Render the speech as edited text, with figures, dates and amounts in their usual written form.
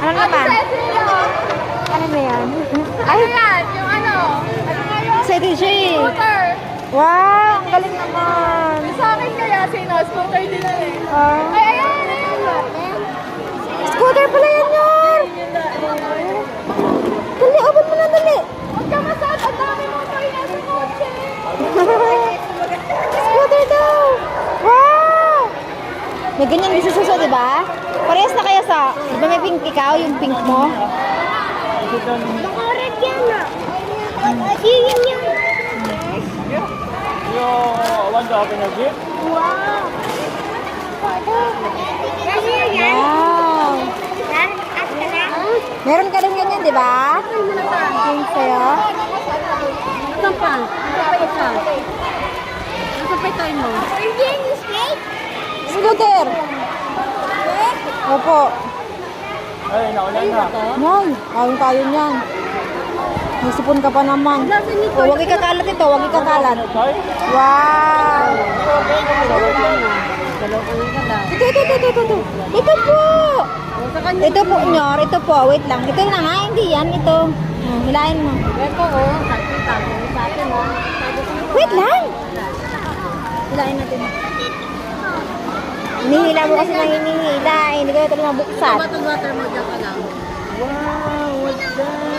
Ano naman? Ano na yan? Ano yan? Yung ano? Ano nga yun? Excited siya eh. Scooter. Wow, ang galing naman. Yung sa akin kaya, sino? Scooter din na eh. Ah. Ay, ayan, ayan. Scooter pala yan yun. Dali, abot mo na dali. Huwag ka masad. Ang dami mo tayo nasa kotse. Scooter daw. Wow. May ganyan din sa suso, di ba? Parehas na kaya sa, di ba may pink ikaw, yung pink mo? Nakaret yan na. Yun yan. You want to open your gift? Wow. Kasi yan. Wow. Yan. At ka na. Meron ka rin ganyan, di ba? Yung sa'yo. Saan pa? Saan pa isa? Saan pa ito mo? Hindi, snake. Scooter. Opo. Ay, naulan na. Yan. Kayong kayo niyan. May sipon ka pa naman. Oh, wag ikakalat ito. Wag ikakalat. Sorry? Wow. Ito. Ito po. Ito po, Nyor. Ito po. Wait lang. Ito na nga. Hindi yan. Ito. Hilahin mo. Wait lang. Hilahin natin. Hinihila mo kasi nang hinihila. Hindi ko ito mabuksan. Water mo dyan ka lang. Wow, what's that?